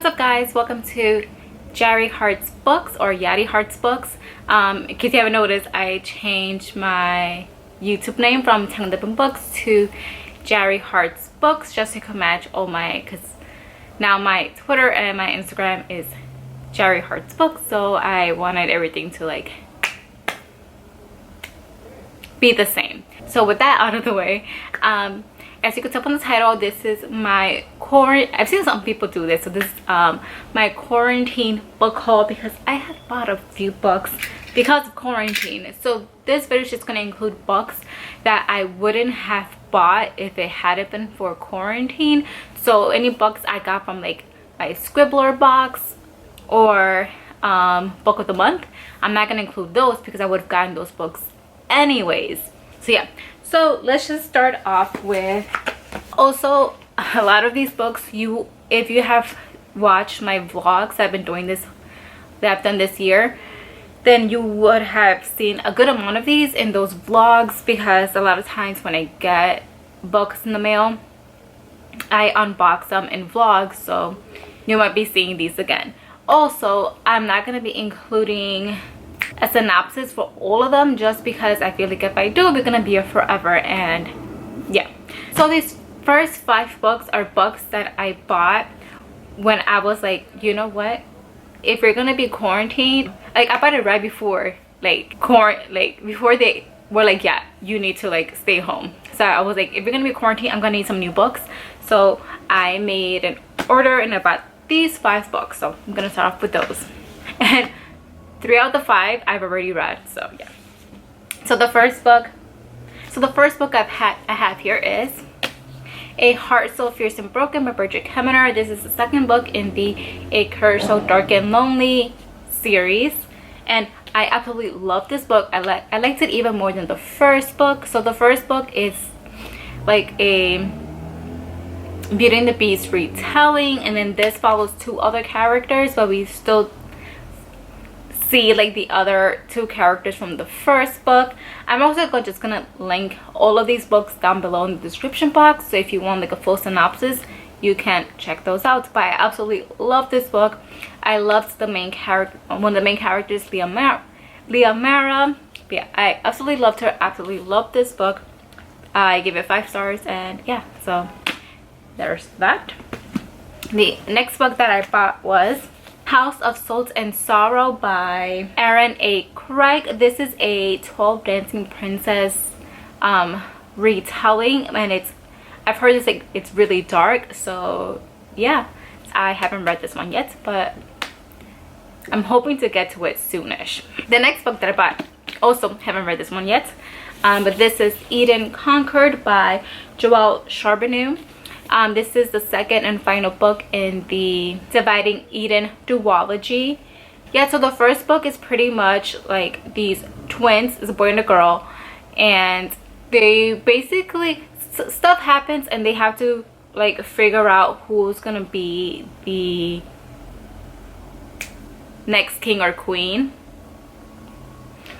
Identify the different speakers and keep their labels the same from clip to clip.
Speaker 1: up, guys? Welcome to Yari Hearts Books, or Yari Hearts Books. In case you haven't noticed, I changed my YouTube name from Tangled Books to Yari Hearts Books just to match all my, because now my Twitter and my Instagram is Yari Hearts Books, so I wanted everything to like be the same. So with that out of the way, as you can tell from the title, this is my I've seen some people do this, so this is my quarantine book haul, because I have bought a few books because of quarantine. So this video is just going to include books that I wouldn't have bought if it hadn't been for quarantine. So any books I got from like my Scribbler box or book of the month, I'm not going to include those because I would have gotten those books anyways. So yeah, so let's just start off with, also a lot of these books, if you have watched my vlogs I've been doing this, that I've done this year, then you would have seen a good amount of these in those vlogs, because a lot of times when I get books in the mail, I unbox them in vlogs, so you might be seeing these again. Also, I'm not going to be including a synopsis for all of them, just because I feel like if I do, we're gonna be here forever. And yeah, so these first 5 books are books that I bought when I was like, you know what, if we're gonna be quarantined, like I bought it right before before they were like, yeah, you need to like stay home. So I was like, if we're gonna be quarantined, I'm gonna need some new books. So I made an order and I bought these 5 books, so I'm gonna start off with those. And 3 out of the 5 I've already read, so yeah. So the first book I have here is A Heart So Fierce and Broken by Bridget Kemmerer. This is the second book in the A Curse So Dark and Lonely series, and I absolutely love this book. I liked it even more than the first book. So the first book is like a Beauty and the Beast retelling, and then this follows 2 other characters, but we still see like the other 2 characters from the first book. I'm also just gonna link all of these books down below in the description box, so if you want like a full synopsis, you can check those out. But I absolutely love this book. I loved the main character, one of the main characters, Leah Mara. Yeah, I absolutely loved her. Absolutely loved this book. I give it 5 stars, and yeah, so there's that. The next book that I bought was House of Salt and Sorrow by Erin A. Craig. This is a 12 Dancing Princess retelling, and I've heard it's like it's really dark, so yeah, I haven't read this one yet, but I'm hoping to get to it soonish. The next book that I bought, also haven't read this one yet, but this is Eden Conquered by Joelle Charbonneau. This is the second and final book in the Dividing Eden duology. Yeah, so the first book is pretty much like these twins, it's a boy and a girl, and they basically, stuff happens and they have to like figure out who's gonna be the next king or queen,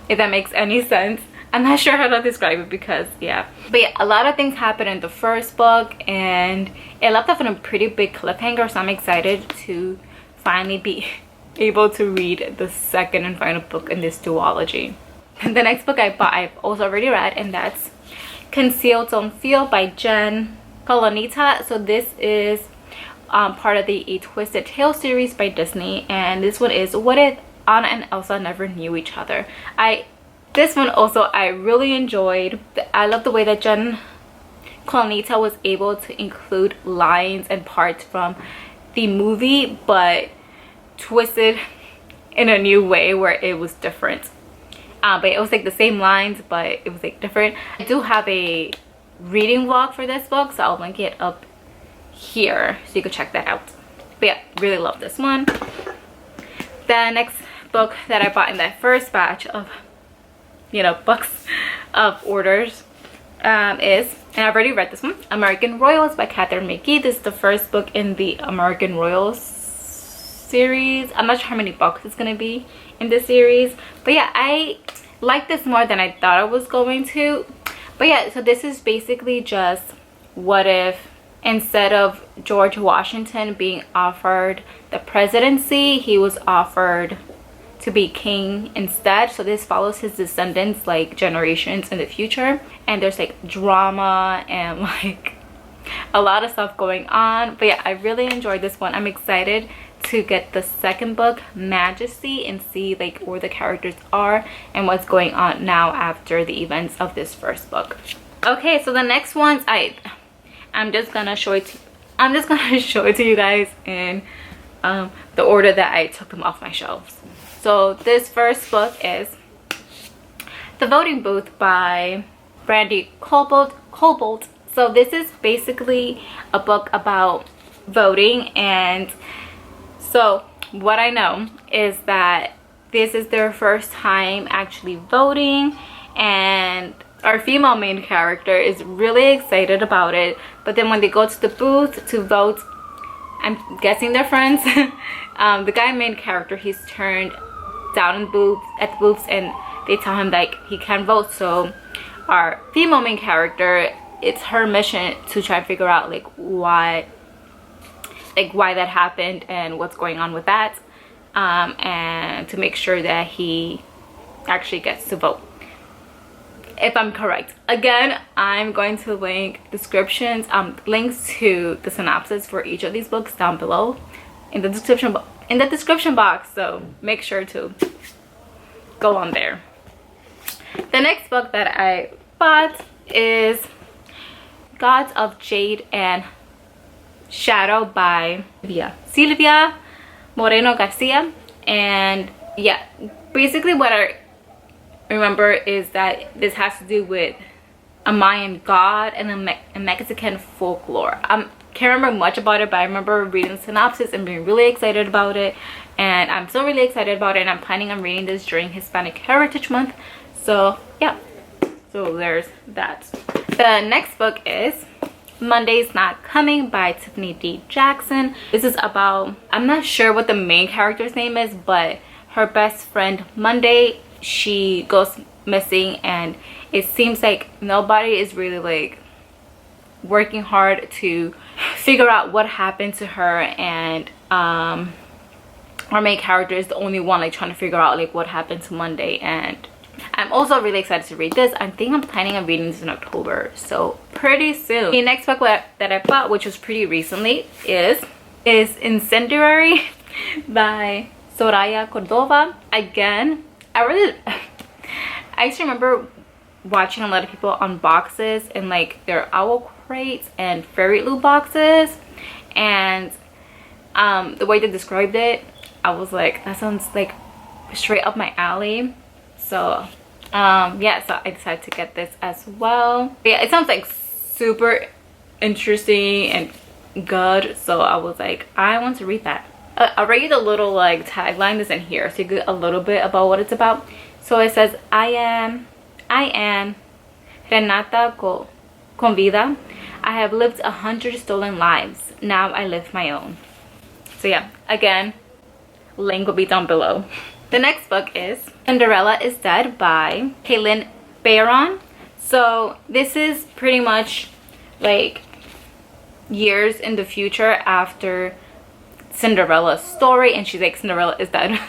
Speaker 1: if that makes any sense. I'm not sure how to describe it, because yeah, but yeah, a lot of things happened in the first book and it left off on a pretty big cliffhanger, so I'm excited to finally be able to read the second and final book in this duology. And the next book I bought, I've also already read, and that's Conceal Don't Feel by Jen Colonita. So this is part of the A Twisted Tale series by Disney, and this one is What If Anna and Elsa Never Knew Each Other. This one also I really enjoyed. I love the way that Jen Colonita was able to include lines and parts from the movie, but twisted in a new way where it was different. But it was like the same lines, but it was like different. I do have a reading vlog for this book, so I'll link it up here so you can check that out. But yeah, really love this one. The next book that I bought in that first batch of, you know, books of orders is, and I've already read this one, American Royals by Catherine McGee. This is the first book in the American Royals series. I'm not sure how many books it's gonna be in this series, but yeah, I like this more than I thought I was going to. But yeah, so this is basically just what if instead of George Washington being offered the presidency, he was offered to be king instead. So this follows his descendants like generations in the future, and there's like drama and like a lot of stuff going on. But yeah, I really enjoyed this one. I'm excited to get the second book, Majesty, and see like where the characters are and what's going on now after the events of this first book. Okay, so the next ones I'm just gonna show it to you guys in the order that I took them off my shelves. So this first book is The Voting Booth by Brandy Colbold. So this is basically a book about voting, and so what I know is that this is their first time actually voting, and our female main character is really excited about it. But then when they go to the booth to vote, I'm guessing they're friends. The guy main character, he's turned down in at the booths, and they tell him like he can't vote. So our female main character, it's her mission to try and figure out like why that happened and what's going on with that, and to make sure that he actually gets to vote, if I'm correct. Again, I'm going to link descriptions, links to the synopsis for each of these books down below in the description box, so make sure to go on there. The next book that I bought is Gods of Jade and Shadow by Silvia Moreno Garcia. And yeah, basically what I remember is that this has to do with a Mayan god and a Mexican folklore. Can't remember much about it, but I remember reading the synopsis and being really excited about it, and I'm still really excited about it, and I'm planning on reading this during Hispanic Heritage Month. So yeah, so there's that. The next book is Monday's Not Coming by Tiffany D. Jackson. This is about, I'm not sure what the main character's name is, but her best friend Monday, she goes missing, and it seems like nobody is really like working hard to figure out what happened to her, and our main character is the only one like trying to figure out like what happened to Monday. And I'm also really excited to read this. I think I'm planning on reading this in October, so pretty soon. The next book that I bought, which was pretty recently, is Incendiary by Soraya Cordova. Again, I used to remember watching a lot of people unbox this in like their owl crates and fairy loot boxes, and the way they described it, I was like, that sounds like straight up my alley. So yeah, so I decided to get this as well. But yeah, it sounds like super interesting and good, so I was like, I want to read that. I'll read a little like tagline that's in here so you get a little bit about what it's about. So it says, I am Renata con vida. I have lived 100 stolen lives. Now I live my own. So yeah, again, link will be down below. The next book is Cinderella Is Dead by Kaylin Bayron. So this is pretty much like years in the future after Cinderella's story, and she's like, Cinderella is dead.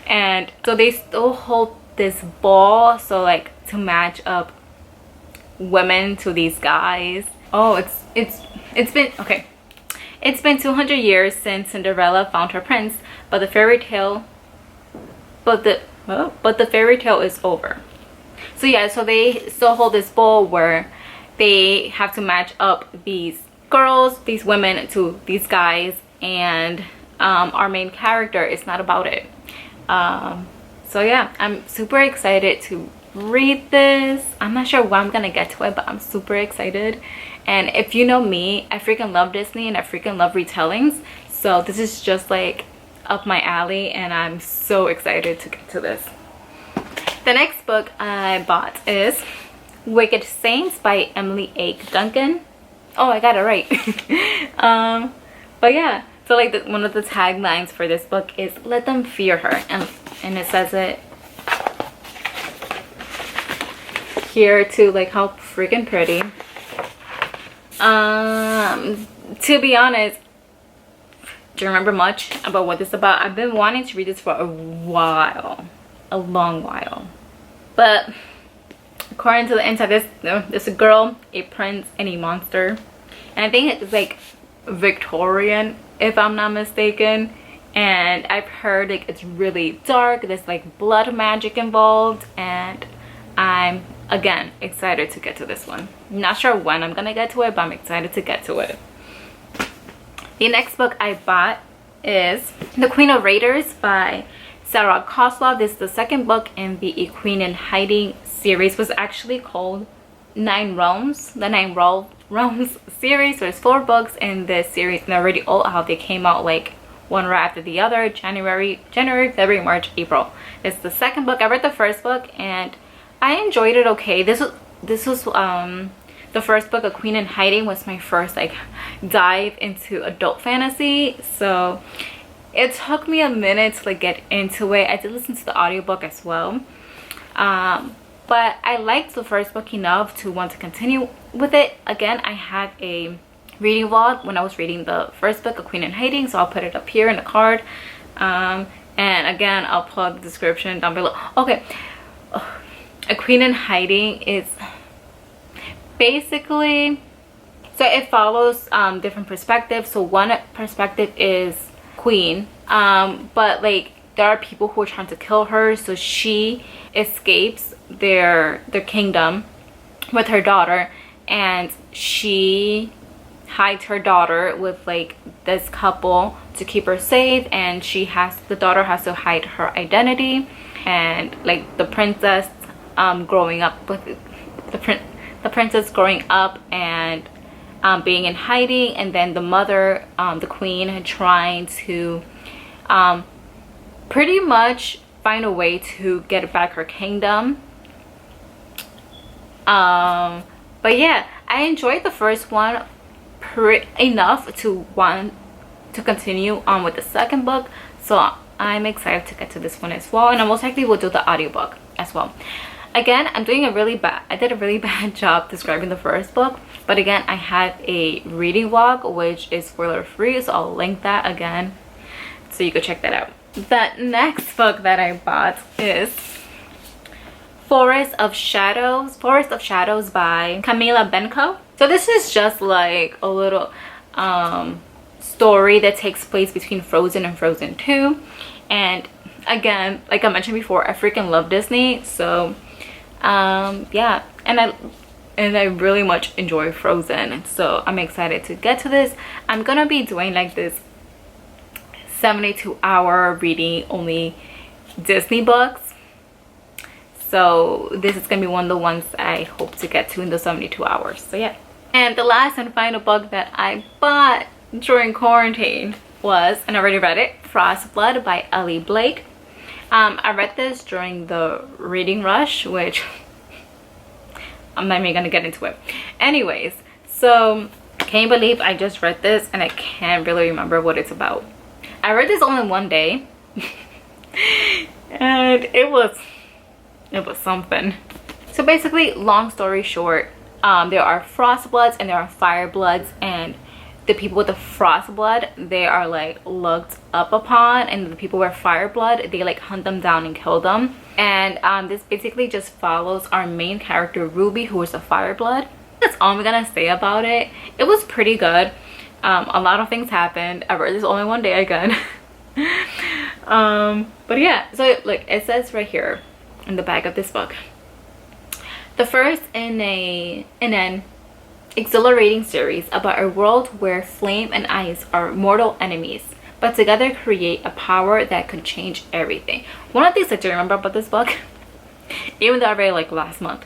Speaker 1: And so they still hold this ball, so like to match up women to these guys. Oh, it's been okay. It's been 200 years since Cinderella found her prince, but the fairy tale is over. So yeah, so they still hold this ball where they have to match up these girls, these women to these guys, and our main character is not about it. So yeah, I'm super excited to read this. I'm not sure when I'm gonna get to it, but I'm super excited. And if you know me, I freaking love Disney and I freaking love retellings, so this is just like up my alley, and I'm so excited to get to this. The next book I bought is Wicked Saints by Emily A. Duncan. Oh, I got it right. But yeah, so like one of the taglines for this book is let them fear her, and it says it here too, like how freaking pretty. To be honest, do you remember much about what this is about? I've been wanting to read this for a while, a long while, but according to the inside, there's a girl, a prince, and a monster, and I think it's like Victorian, if I'm not mistaken. And I've heard like it's really dark, there's like blood magic involved, and I'm again excited to get to this one. Not sure when I'm gonna get to it, but I'm excited to get to it. The next book I bought is The Queen of Raiders by Sarah Koslov. This is the second book in the A Queen in Hiding series. Was actually called Nine Realms, the Nine Realms series. There's 4 books in this series, and they're already all out. They came out like one right after the other. January, February, March, April. This is the second book. I read the first book and I enjoyed it okay. This was the first book, A Queen in Hiding, was my first like dive into adult fantasy, so it took me a minute to like get into it. I did listen to the audiobook as well, but I liked the first book enough to want to continue with it. Again, I had a reading vlog when I was reading the first book, A Queen in Hiding, so I'll put it up here in the card, and again I'll put the description down below. Okay, A Queen in Hiding is basically, so it follows different perspectives. So one perspective is queen, but like there are people who are trying to kill her, so she escapes their kingdom with her daughter, and she hides her daughter with like this couple to keep her safe, and the daughter has to hide her identity, and like the princess growing up with the princess growing up and being in hiding, and then the mother, the queen, trying to pretty much find a way to get back her kingdom. But yeah, I enjoyed the first one enough to want to continue on with the second book, so I'm excited to get to this one as well, and I most likely will do the audiobook as well. Again, I did a really bad job describing the first book, but again, I have a reading vlog which is spoiler free, so I'll link that again so you can check that out. The next book that I bought is Forest of Shadows by Camila Benko. So this is just like a little story that takes place between Frozen and Frozen 2, and again, like I mentioned before, I freaking love Disney, so yeah, and I really much enjoy Frozen, so I'm excited to get to this. I'm gonna be doing like this 72-hour reading only Disney books, so this is gonna be one of the ones I hope to get to in the 72 hours. So yeah, and the last and final book that I bought during quarantine was, and I already read it, Frostblood by Ellie Blake. I read this during the reading rush, which I'm not even gonna get into it. Anyways, so can you believe I just read this and I can't really remember what it's about? I read this only one day and it was something. So basically, long story short, there are Frostbloods and there are Firebloods, and the people with the frost blood, they are like looked up upon, and the people with fire blood, they like hunt them down and kill them. And this basically just follows our main character Ruby, who is a fire blood. That's all I'm gonna say about it. It was pretty good. A lot of things happened. I read this only one day again. But yeah, so like it says right here in the back of this book, the first in an exhilarating series about a world where flame and ice are mortal enemies, but together create a power that could change everything. One of the things I do remember about this book, even though I read it like last month,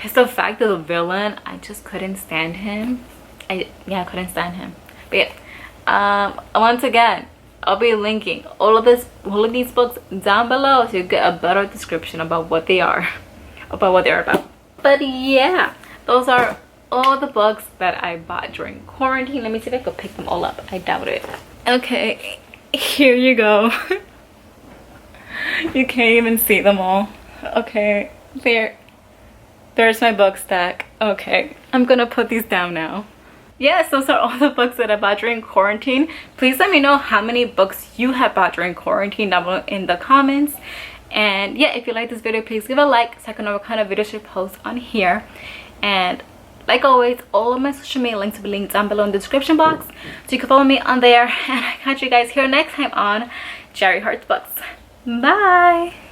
Speaker 1: is the fact that the villain, I just couldn't stand him. I couldn't stand him. But yeah, once again, I'll be linking all of these books down below so you get a better description about what they are, about. But yeah, those are all the books that I bought during quarantine. Let me see if I could pick them all up. I doubt it. Okay, here you go. You can't even see them all. Okay, there's my book stack. Okay, I'm gonna put these down now. Yes, those are all the books that I bought during quarantine. Please let me know how many books you have bought during quarantine down below in the comments. And yeah, if you like this video, please give a like so I can know what kind of videos to post on here. And like always, all of my social media links will be linked down below in the description box, so you can follow me on there. And I catch you guys here next time on Yari Hearts Books. Bye.